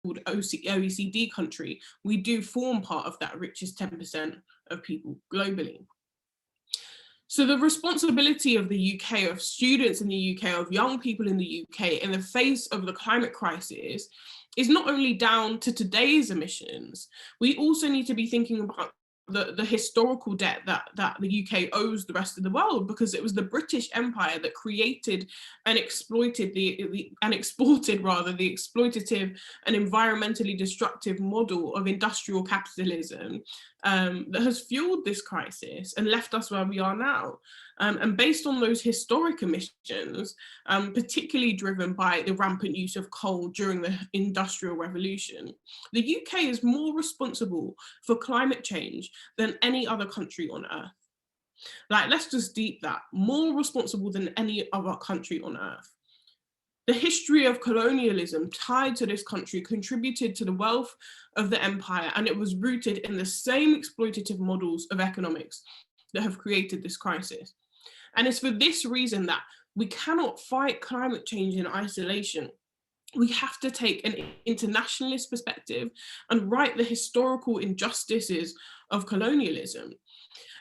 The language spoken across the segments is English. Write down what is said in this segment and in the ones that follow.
OECD country, we do form part of that richest 10% of people globally. So the responsibility of the UK, of students in the UK, of young people in the UK in the face of the climate crisis is not only down to today's emissions, we also need to be thinking about the historical debt that the UK owes the rest of the world, because it was the British Empire that created and exploited and exported the exploitative and environmentally destructive model of industrial capitalism that has fueled this crisis and left us where we are now. And based on those historic emissions, particularly driven by the rampant use of coal during the Industrial Revolution, the UK is more responsible for climate change than any other country on earth. Like, let's just deep that, more responsible than any other country on earth. The history of colonialism tied to this country contributed to the wealth of the empire, and it was rooted in the same exploitative models of economics that have created this crisis. And it's for this reason that we cannot fight climate change in isolation. We have to take an internationalist perspective and right the historical injustices of colonialism.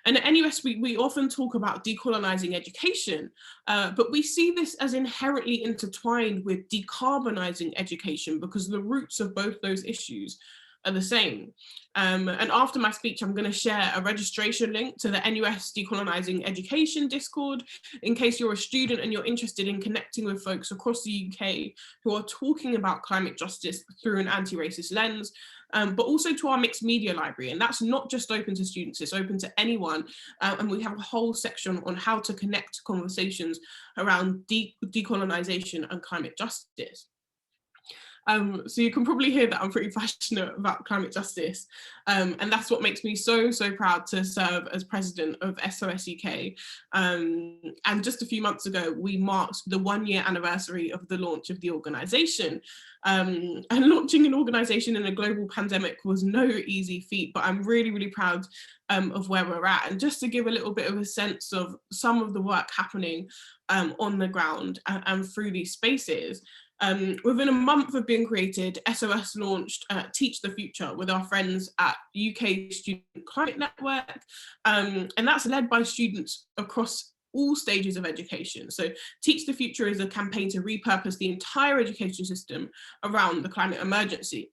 And at NUS, we often talk about decolonizing education, but we see this as inherently intertwined with decarbonizing education, because the roots of both those issues are the same. And after my speech, I'm going to share a registration link to the NUS Decolonizing Education Discord, in case you're a student and you're interested in connecting with folks across the UK who are talking about climate justice through an anti-racist lens, but also to our mixed media library. And that's not just open to students, it's open to anyone. And we have a whole section on how to connect conversations around decolonization and climate justice. So you can probably hear that I'm pretty passionate about climate justice. And that's what makes me so proud to serve as president of SOS UK. And just a few months ago, we marked the 1-year anniversary of the launch of the organisation. And launching an organisation in a global pandemic was no easy feat, but I'm really proud of where we're at. And just to give a little bit of a sense of some of the work happening on the ground and through these spaces, within a month of being created, SOS launched Teach the Future with our friends at UK Student Climate Network, and that's led by students across all stages of education. So Teach the Future is a campaign to repurpose the entire education system around the climate emergency.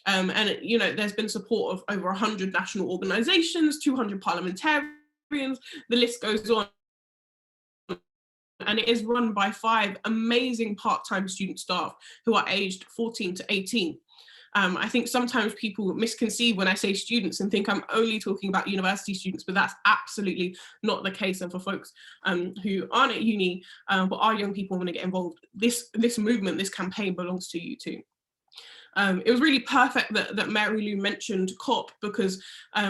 And there's been support of over 100 national organisations, 200 parliamentarians, the list goes on. And it is run by 5 amazing part-time student staff who are aged 14 to 18. I think sometimes people misconceive when I say students and think I'm only talking about university students, but that's absolutely not the case. And for folks who aren't at uni, but are young people want to get involved, this movement, this campaign belongs to you too. It was really perfect that Mary Lou mentioned COP, because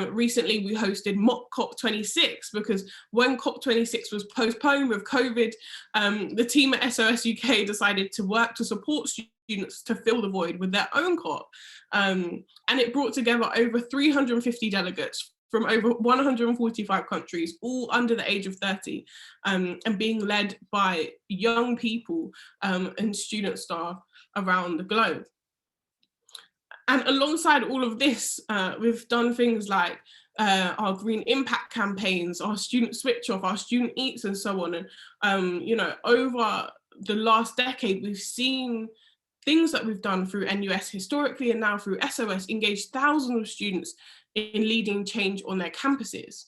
recently we hosted mock COP26, because when COP26 was postponed with COVID, the team at SOS UK decided to work to support students to fill the void with their own COP. And it brought together over 350 delegates from over 145 countries, all under the age of 30, and being led by young people and student staff around the globe. And alongside all of this, we've done things like our green impact campaigns, our student switch off, our student eats, and so on. And over the last decade, we've seen things that we've done through NUS historically and now through SOS engage thousands of students in leading change on their campuses.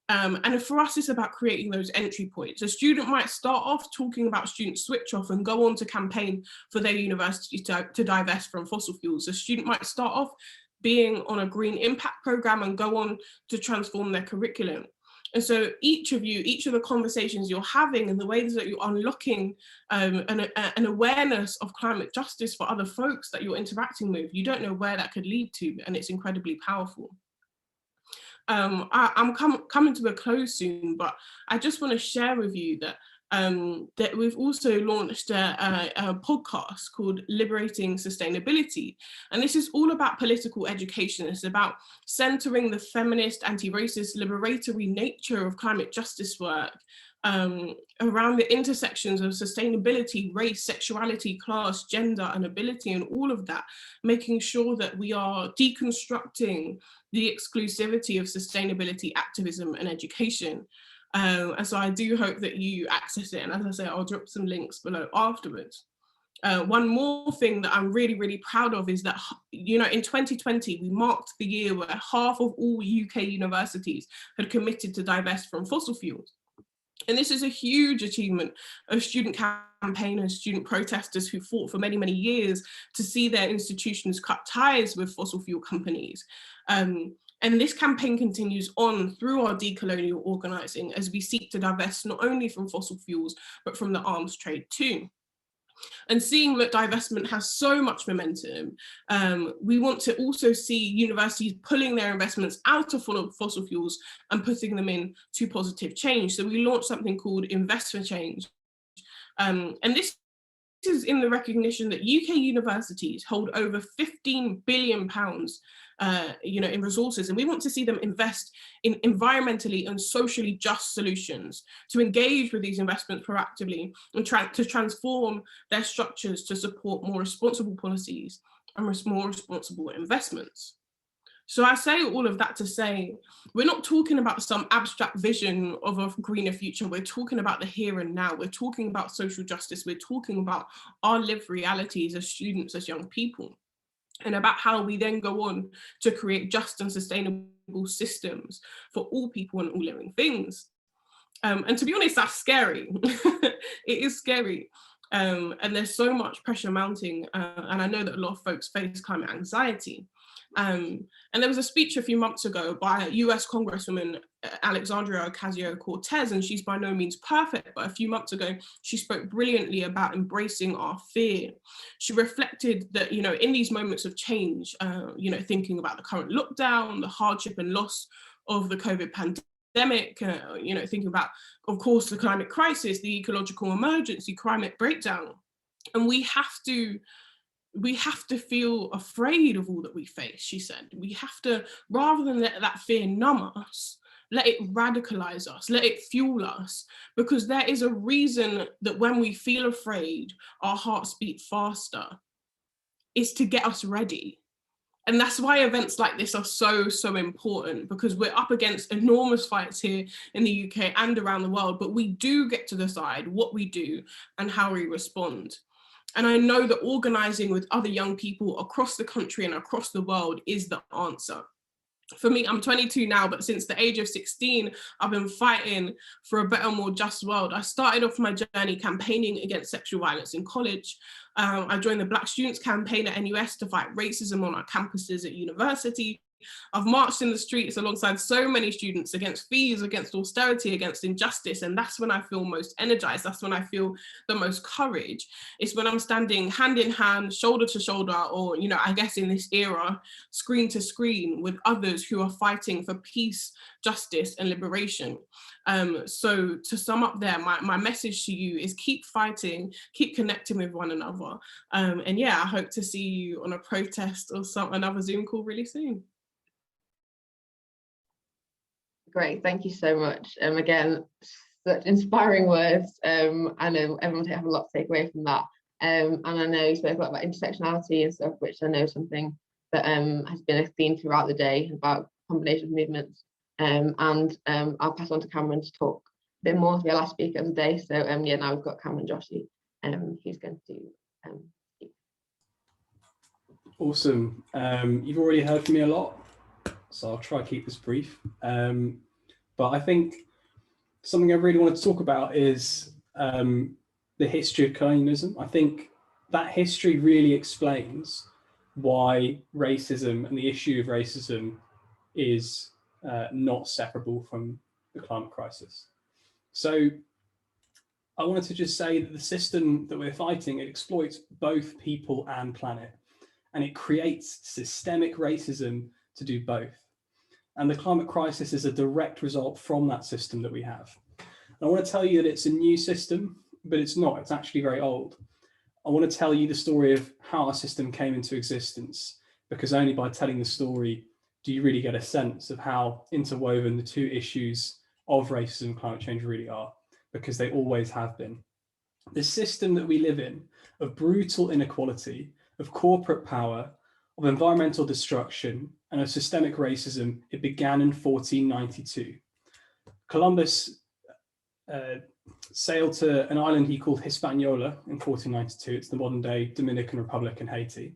And for us, it's about creating those entry points. A student might start off talking about student switch off and go on to campaign for their university to divest from fossil fuels. A student might start off being on a green impact program and go on to transform their curriculum. And so each of the conversations you're having and the ways that you're unlocking an awareness of climate justice for other folks that you're interacting with, you don't know where that could lead to, and it's incredibly powerful. I'm coming to a close soon, but I just want to share with you that that we've also launched a podcast called Liberating Sustainability. And this is all about political education. It's about centering the feminist, anti-racist, liberatory nature of climate justice work around the intersections of sustainability, race, sexuality, class, gender, and ability, and all of that, making sure that we are deconstructing the exclusivity of sustainability, activism, and education. And so I do hope that you access it. And as I say, I'll drop some links below afterwards. One more thing that I'm really, really proud of is that, you know, in 2020, we marked the year where half of all UK universities had committed to divest from fossil fuels. And this is a huge achievement of student campaigners, student protesters who fought for many, many years to see their institutions cut ties with fossil fuel companies. And this campaign continues on through our decolonial organising as we seek to divest not only from fossil fuels, but from the arms trade too. And seeing that divestment has so much momentum, we want to also see universities pulling their investments out of fossil fuels and putting them into positive change. So we launched something called Invest for Change. And this is in the recognition that UK universities hold over £15 billion you know, in resources, and we want to see them invest in environmentally and socially just solutions, to engage with these investments proactively and to transform their structures to support more responsible policies and more responsible investments. So I say all of that to say, we're not talking about some abstract vision of a greener future. We're talking about the here and now. We're talking about social justice. We're talking about our lived realities as students, as young people, and about how we then go on to create just and sustainable systems for all people and all living things. And to be honest, that's scary. It is scary. And there's so much pressure mounting. And I know that a lot of folks face climate anxiety. And there was a speech a few months ago by US Congresswoman Alexandria Ocasio-Cortez, and she's by no means perfect, but a few months ago, she spoke brilliantly about embracing our fear. She reflected that, you know, in these moments of change, you know, thinking about the current lockdown, the hardship and loss of the COVID pandemic, you know, thinking about, of course, the climate crisis, the ecological emergency, climate breakdown. And we have to feel afraid of all that we face, she said. We have to, rather than let that fear numb us, let it radicalize us, let it fuel us, because there is a reason that when we feel afraid, our hearts beat faster. It's to get us ready. And that's why events like this are so, so important, because we're up against enormous fights here in the UK and around the world, but we do get to decide what we do and how we respond. And I know that organising with other young people across the country and across the world is the answer. For me, I'm 22 now, but since the age of 16, I've been fighting for a better, more just world. I started off my journey campaigning against sexual violence in college. I joined the Black Students Campaign at NUS to fight racism on our campuses at university. I've marched in the streets alongside so many students against fees, against austerity, against injustice, and that's when I feel most energized. That's when I feel the most courage. It's when I'm standing hand in hand, shoulder to shoulder, or, you know, I guess in this era, screen to screen with others who are fighting for peace, justice, and liberation. So to sum up there, my message to you is keep fighting, keep connecting with one another. And yeah, I hope to see you on a protest or another Zoom call really soon. Great, thank you so much. Again, such inspiring words. I know everyone will have a lot to take away from that. And I know you spoke a lot about intersectionality and stuff, which I know is something that has been a theme throughout the day about combination of movements. I'll pass on to Cameron to talk a bit more to our last speaker of the day. So yeah, now we've got Cameron Joshi, who's going to speak. Awesome. You've already heard from me a lot, so I'll try to keep this brief. But I think something I really want to talk about is the history of colonialism. I think that history really explains why racism and the issue of racism is not separable from the climate crisis. So I wanted to just say that the system that we're fighting, it exploits both people and planet, and it creates systemic racism to do both. And the climate crisis is a direct result from that system that we have. And I want to tell you that it's a new system, but it's not, it's actually very old. I want to tell you the story of how our system came into existence, because only by telling the story do you really get a sense of how interwoven the two issues of racism and climate change really are. because they always have been. The system that we live in of brutal inequality, of corporate power, of environmental destruction, and of systemic racism, it began in 1492. Columbus sailed to an island he called Hispaniola in 1492. It's the modern day Dominican Republic in Haiti.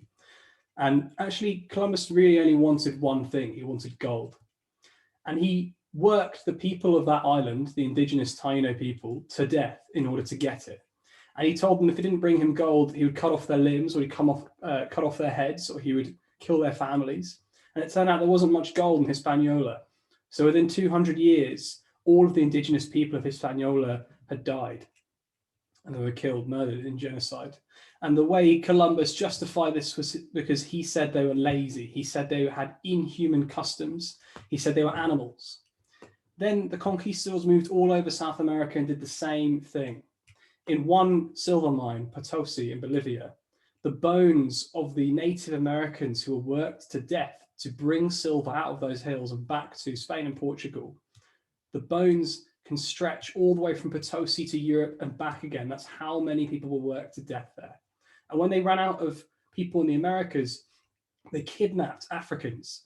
And actually, Columbus really only wanted one thing. He wanted gold. And he worked the people of that island, the indigenous Taino people, to death in order to get it. And he told them if they didn't bring him gold, he would cut off their limbs, or he'd cut off their heads, or he would kill their families. And it turned out there wasn't much gold in Hispaniola. So within 200 years, all of the indigenous people of Hispaniola had died. And they were killed, murdered in genocide. And the way Columbus justified this was because he said they were lazy. He said they had inhuman customs. He said they were animals. Then the conquistadors moved all over South America and did the same thing. In one silver mine, Potosi in Bolivia, the bones of the Native Americans who were worked to death to bring silver out of those hills and back to Spain and Portugal, the bones can stretch all the way from Potosi to Europe and back again. That's how many people were worked to death there. And when they ran out of people in the Americas, they kidnapped Africans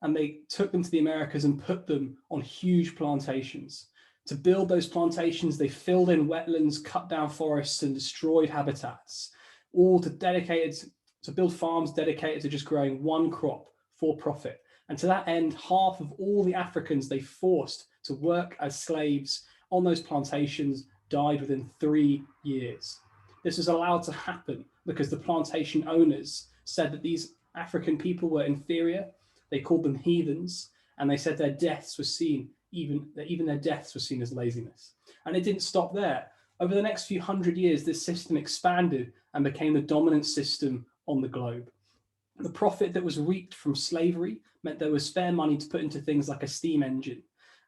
and they took them to the Americas and put them on huge plantations. To build those plantations, they filled in wetlands, cut down forests, and destroyed habitats, all to build farms dedicated to just growing one crop for profit. And to that end, half of all the Africans they forced to work as slaves on those plantations died within 3 years. This was allowed to happen because the plantation owners said that these African people were inferior. They called them heathens, and they said their deaths were seen, even their deaths were seen as laziness. And it didn't stop there. Over the next few hundred years, this system expanded and became the dominant system on the globe. The profit that was reaped from slavery meant there was fair money to put into things like a steam engine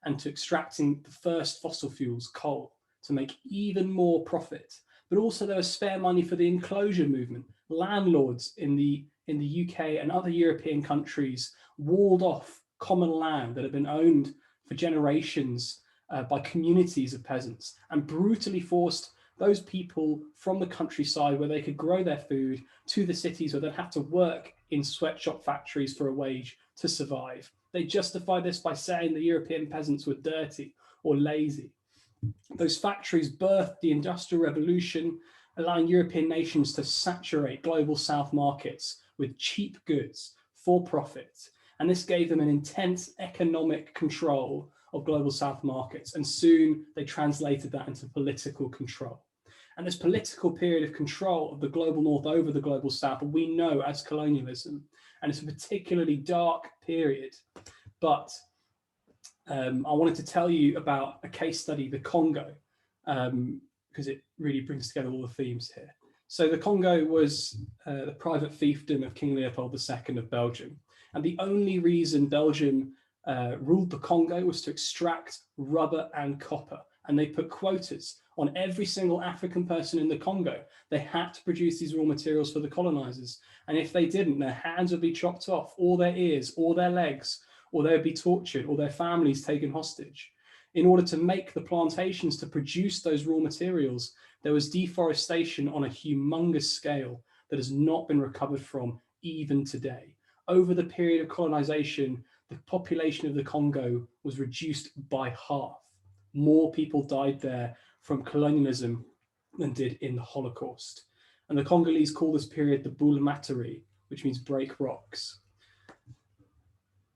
and to extracting the first fossil fuels, coal, to make even more profit. But also there was spare money for the enclosure movement. Landlords in the UK and other European countries walled off common land that had been owned for generations by communities of peasants and brutally forced those people from the countryside where they could grow their food to the cities where they'd have to work in sweatshop factories for a wage to survive. They justified this by saying the European peasants were dirty or lazy. Those factories birthed the Industrial Revolution, allowing European nations to saturate global South markets with cheap goods for profit. And this gave them an intense economic control of global South markets. And soon they translated that into political control. And this political period of control of the global North over the global South, we know as colonialism. And it's a particularly dark period. But I wanted to tell you about a case study, the Congo, because it really brings together all the themes here. So the Congo was the private fiefdom of King Leopold II of Belgium. And the only reason Belgium ruled the Congo was to extract rubber and copper. And they put quotas on every single African person in the Congo. They had to produce these raw materials for the colonizers. And if they didn't, their hands would be chopped off, or their ears, or their legs, or they would be tortured, or their families taken hostage. In order to make the plantations to produce those raw materials, there was deforestation on a humongous scale that has not been recovered from even today. Over the period of colonization, the population of the Congo was reduced by half. More people died there from colonialism than did in the Holocaust. And the Congolese call this period the boule materi, which means break rocks.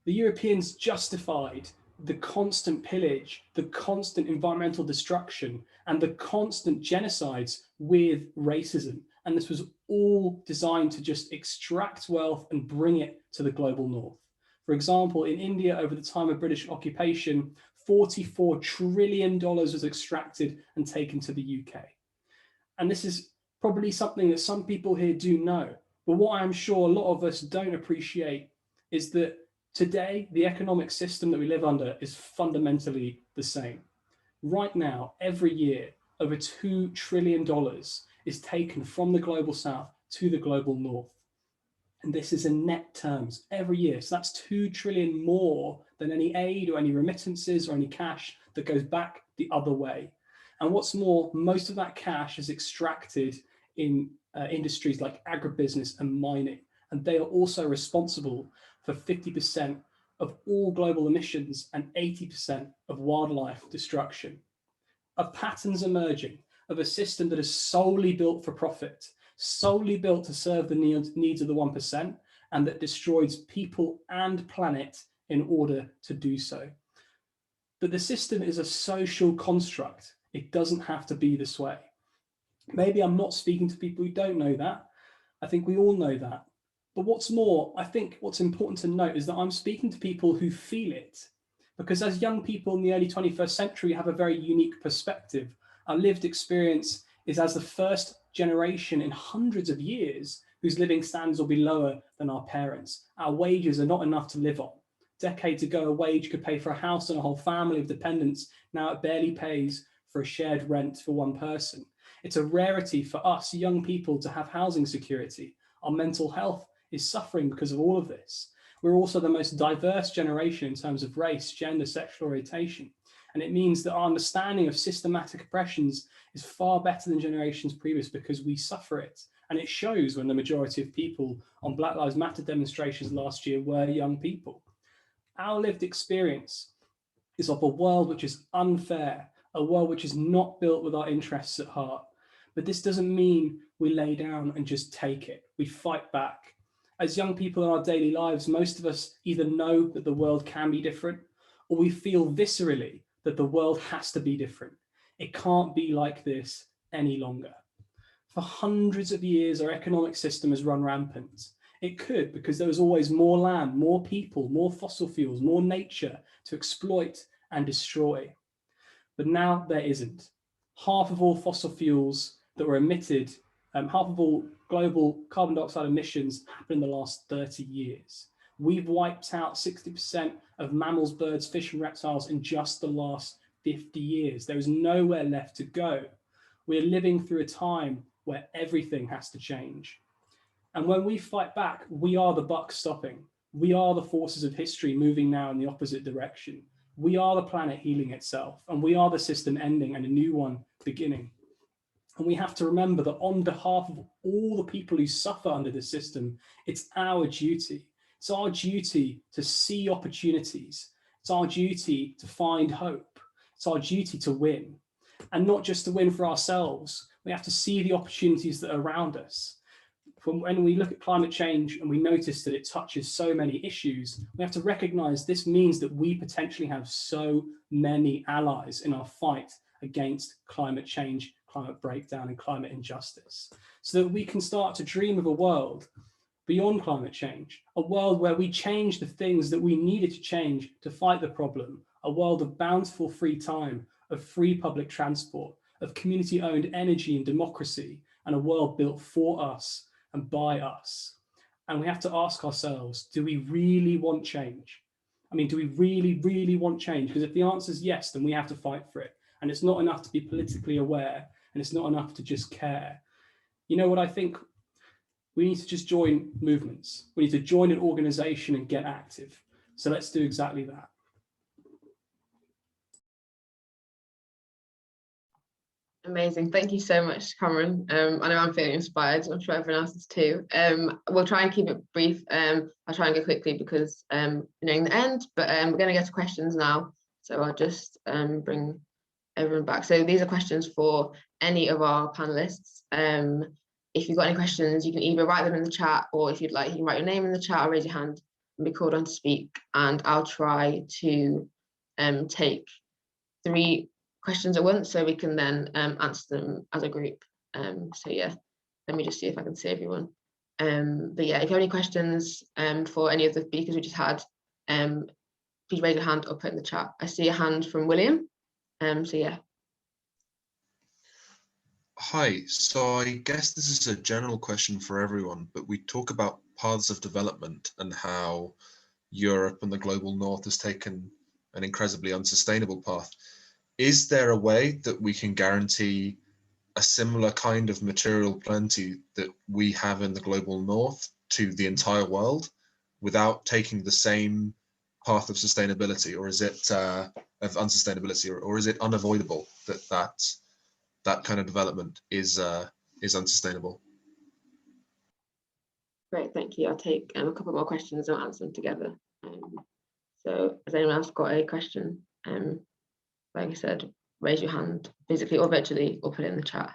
The Europeans justified the constant pillage, the constant environmental destruction, and the constant genocides with racism. And this was all designed to just extract wealth and bring it to the global North. For example, in India, over the time of British occupation, $44 trillion was extracted and taken to the UK. And this is probably something that some people here do know. But what I'm sure a lot of us don't appreciate is that today, the economic system that we live under is fundamentally the same. Right now, every year, over $2 trillion is taken from the global South to the global North. And this is in net terms every year. So that's 2 trillion more than any aid or any remittances or any cash that goes back the other way. And what's more, most of that cash is extracted in industries like agribusiness and mining. And they are also responsible for 50% of all global emissions and 80% of wildlife destruction. Of patterns emerging of a system that is solely built for profit, solely built to serve the needs of the 1%, and that destroys people and planet in order to do so. But the system is a social construct. It doesn't have to be this way. Maybe I'm not speaking to people who don't know that. I think we all know that. But what's more, I think what's important to note is that I'm speaking to people who feel it. Because as young people in the early 21st century, we have a very unique perspective. Our lived experience is as the first generation in hundreds of years whose living standards will be lower than our parents. Our wages are not enough to live on. Decades ago, a wage could pay for a house and a whole family of dependents. Now it barely pays for a shared rent for one person. It's a rarity for us young people to have housing security. Our mental health is suffering because of all of this. We're also the most diverse generation in terms of race, gender, sexual orientation. And it means that our understanding of systematic oppressions is far better than generations previous because we suffer it. And it shows when the majority of people on Black Lives Matter demonstrations last year were young people. Our lived experience is of a world which is unfair, a world which is not built with our interests at heart. But this doesn't mean we lay down and just take it. We fight back. As young people in our daily lives, most of us either know that the world can be different, or we feel viscerally that the world has to be different. It can't be like this any longer. For hundreds of years, our economic system has run rampant. It could, because there was always more land, more people, more fossil fuels, more nature to exploit and destroy. But now there isn't. Half of all fossil fuels that were emitted, half of all global carbon dioxide emissions happened in the last 30 years. We've wiped out 60% of mammals, birds, fish, and reptiles in just the last 50 years. There is nowhere left to go. We're living through a time where everything has to change. And when we fight back, we are the buck stopping. We are the forces of history moving now in the opposite direction. We are the planet healing itself, and we are the system ending and a new one beginning. And we have to remember that on behalf of all the people who suffer under this system, it's our duty. It's our duty to see opportunities. It's our duty to find hope. It's our duty to win. And not just to win for ourselves. We have to see the opportunities that are around us. When we look at climate change and we notice that it touches so many issues, we have to recognize this means that we potentially have so many allies in our fight against climate change, climate breakdown, and climate injustice, so that we can start to dream of a world beyond climate change, a world where we change the things that we needed to change to fight the problem, a world of bountiful free time, of free public transport, of community-owned energy and democracy, and a world built for us and by us. And we have to ask ourselves, do we really want change? I mean, do we really, really want change? Because if the answer is yes, then we have to fight for it. And it's not enough to be politically aware, and it's not enough to just care. You know what I think? We need to just join movements. We need to join an organization and get active. So let's do exactly that. Amazing. Thank you so much, Cameron. I know I'm feeling inspired. I'm sure everyone else is too. We'll try and keep it brief. I'll try and go quickly because nearing the end, but we're going to get to questions now. So I'll just bring everyone back. So these are questions for any of our panelists. If you've got any questions, you can either write them in the chat, or if you'd like, you can write your name in the chat or raise your hand and be called on to speak. And I'll try to take 3 questions at once so we can then answer them as a group. So yeah, let me just see if I can see everyone. But yeah, if you have any questions for any of the speakers we just had, please raise your hand or put in the chat. I see a hand from William. So yeah. Hi, so I guess this is a general question for everyone, but we talk about paths of development and how Europe and the global north has taken an incredibly unsustainable path. Is there a way that we can guarantee a similar kind of material plenty that we have in the global north to the entire world without taking the same path of sustainability, or is it of unsustainability, or is it unavoidable that that kind of development is unsustainable. Great, thank you. I'll take a couple more questions and answer them together. So has anyone else got a question? Like I said, raise your hand physically or virtually, or put it in the chat.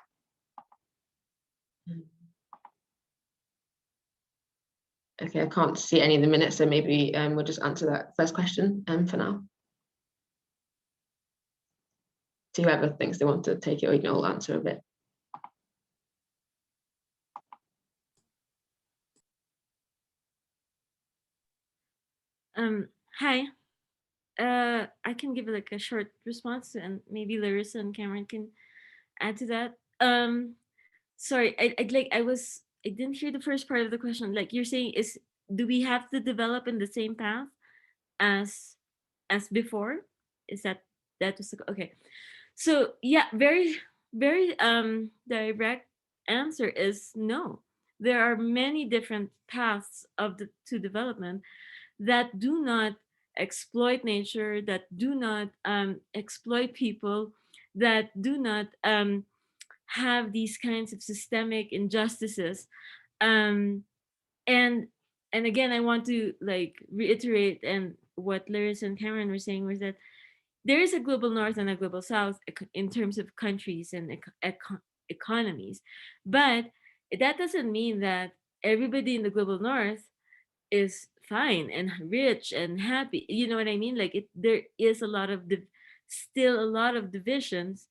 Okay, I can't see any of the minutes, so maybe we'll just answer that first question for now. To whoever thinks they want to take it, or you can all answer a bit. Hi. I can give like a short response, and maybe Larissa and Cameron can add to that. Sorry, I didn't hear the first part of the question. Like you're saying, do we have to develop in the same path as before? Is that was okay? So yeah, very direct answer is no. There are many different paths to development that do not exploit nature, that do not exploit people, that do not have these kinds of systemic injustices. And again, I want to like reiterate and what Larissa and Cameron were saying was that there is a global north and a global south in terms of countries and economies, but that doesn't mean that everybody in the global north is fine and rich and happy. You know what I mean? Like there is a lot of still a lot of divisions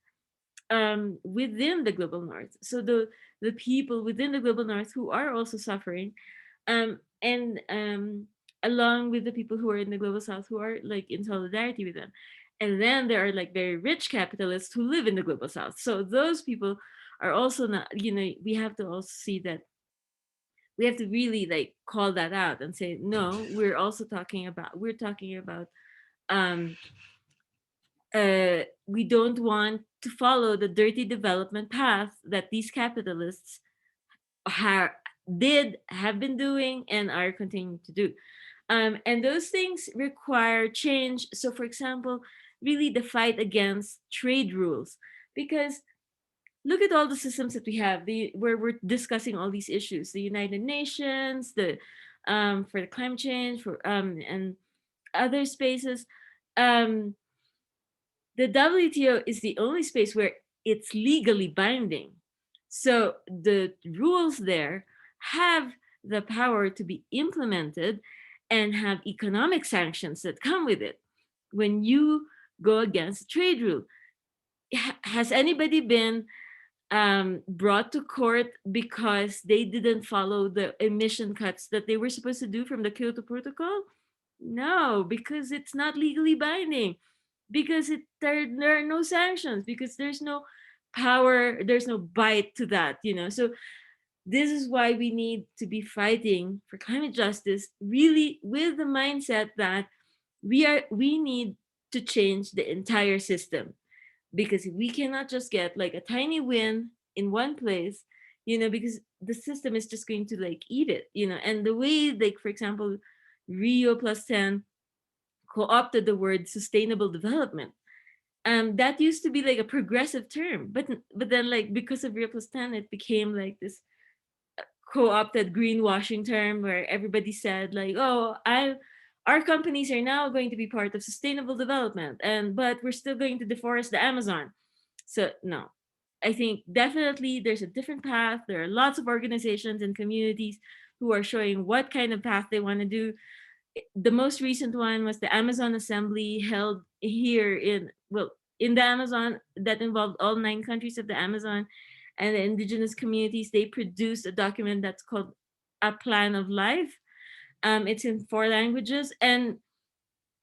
within the global north. So the people within the global north who are also suffering, and along with the people who are in the global south who are like in solidarity with them. And then there are like very rich capitalists who live in the global south. So those people are also not, we have to also see that we have to really like call that out and say, no, we're talking about we don't want to follow the dirty development path that these capitalists have been doing and are continuing to do. And those things require change. So for example, really the fight against trade rules, because look at all the systems that we have, where we're discussing all these issues, the United Nations, for the climate change, and other spaces. The WTO is the only space where it's legally binding. So the rules there have the power to be implemented and have economic sanctions that come with it when you go against a trade rule. Has anybody been brought to court because they didn't follow the emission cuts that they were supposed to do from the Kyoto Protocol? No, because it's not legally binding, because there are no sanctions, because there's no power, there's no bite to that, So this is why we need to be fighting for climate justice, really with the mindset that we need to change the entire system, because we cannot just get like a tiny win in one place, because the system is just going to like eat it, and the way, like, for example, Rio Plus 10 co-opted the word sustainable development. That used to be like a progressive term, but then like because of Rio Plus 10, it became like this co-opted greenwashing term where everybody said like, oh, our companies are now going to be part of sustainable development, but we're still going to deforest the Amazon. So no, I think definitely there's a different path. There are lots of organizations and communities who are showing what kind of path they want to do. The most recent one was the Amazon Assembly held here in the Amazon, that involved all 9 countries of the Amazon and the indigenous communities. They produced a document that's called A Plan of Life. It's in 4 languages, and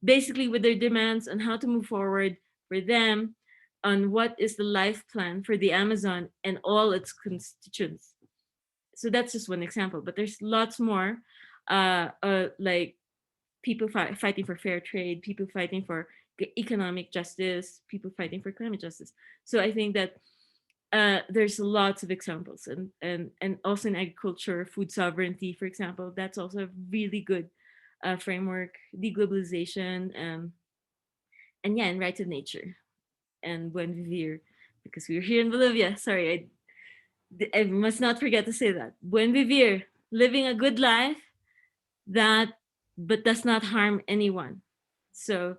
basically with their demands on how to move forward for them on what is the life plan for the Amazon and all its constituents. So that's just one example, but there's lots more, like people fighting for fair trade, people fighting for economic justice, people fighting for climate justice. So I think that there's lots of examples, and also in agriculture, food sovereignty, for example, that's also a really good framework, deglobalization, and yeah, and rights of nature, and buen vivir because we're here in Bolivia. Sorry, I must not forget to say that. Buen vivir, living a good life that but does not harm anyone. So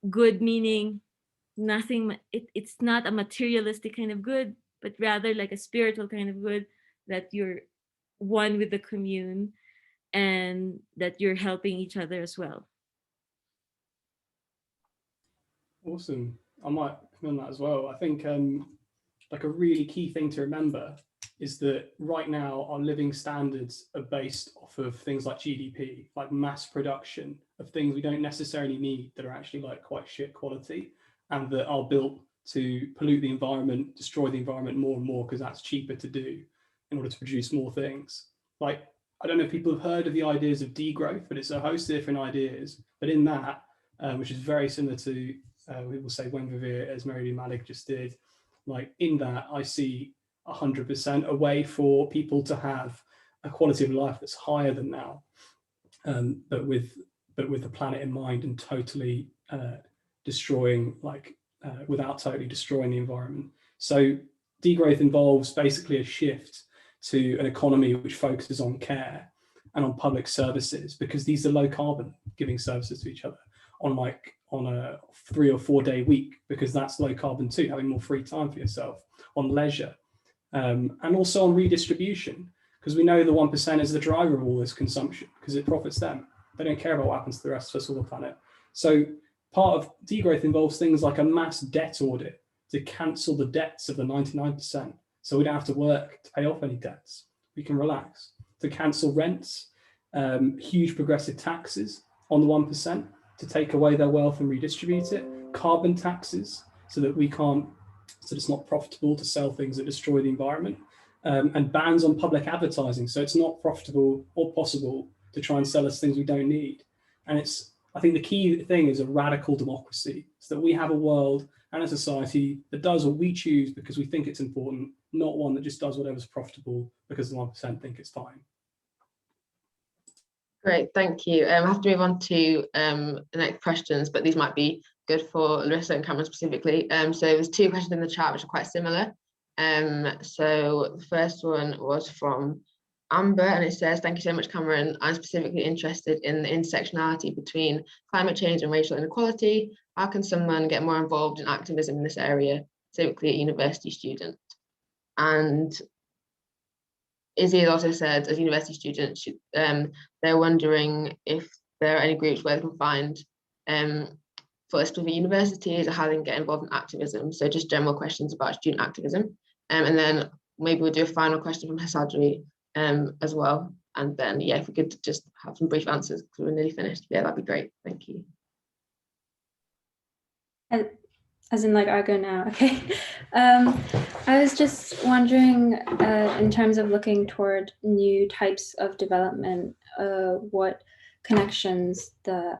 good meaning nothing, it's not a materialistic kind of good, but rather like a spiritual kind of good, that you're one with the commune and that you're helping each other as well. Awesome. I might comment on that as well. I think like a really key thing to remember is that right now our living standards are based off of things like GDP, like mass production of things we don't necessarily need that are actually like quite shit quality and that are built to pollute the environment, destroy the environment more and more because that's cheaper to do in order to produce more things. Like, I don't know if people have heard of the ideas of degrowth, but it's a host of different ideas. But in that, which is very similar to, we will say Buen vivir, as Mary Malik just did, like in that I see 100% a way for people to have a quality of life that's higher than now, but with the planet in mind and totally destroying, like without totally destroying the environment. So degrowth involves basically a shift to an economy which focuses on care and on public services, because these are low carbon, giving services to each other on a 3 or 4 day week, because that's low carbon too, having more free time for yourself, on leisure, and also on redistribution, because we know the 1% is the driver of all this consumption because it profits them. They don't care about what happens to the rest of us or the planet. So part of degrowth involves things like a mass debt audit to cancel the debts of the 99%. So we don't have to work to pay off any debts. We can relax. To cancel rents, huge progressive taxes on the 1% to take away their wealth and redistribute it. Carbon taxes so that it's not profitable to sell things that destroy the environment. And bans on public advertising. So it's not profitable or possible to try and sell us things we don't need. And I think the key thing is a radical democracy, so that we have a world and a society that does what we choose because we think it's important, not one that just does whatever's profitable because the 1% think it's fine. Great, thank you. I have to move on to the next questions, but these might be good for Larissa and Cameron specifically. So there's 2 questions in the chat which are quite similar. So the first one was from Amber, and it says, thank you so much, Cameron. I'm specifically interested in the intersectionality between climate change and racial inequality. How can someone get more involved in activism in this area, typically a university student? And Izzy has also said, as a university student, they're wondering if there are any groups where they can find for specific universities or how they can get involved in activism. So just general questions about student activism. And then maybe we'll do a final question from Hasadri as well. And then, yeah, if we could just have some brief answers because we're nearly finished. Yeah, that'd be great. Thank you. As in, like, I go now, okay. I was just wondering, in terms of looking toward new types of development, what connections the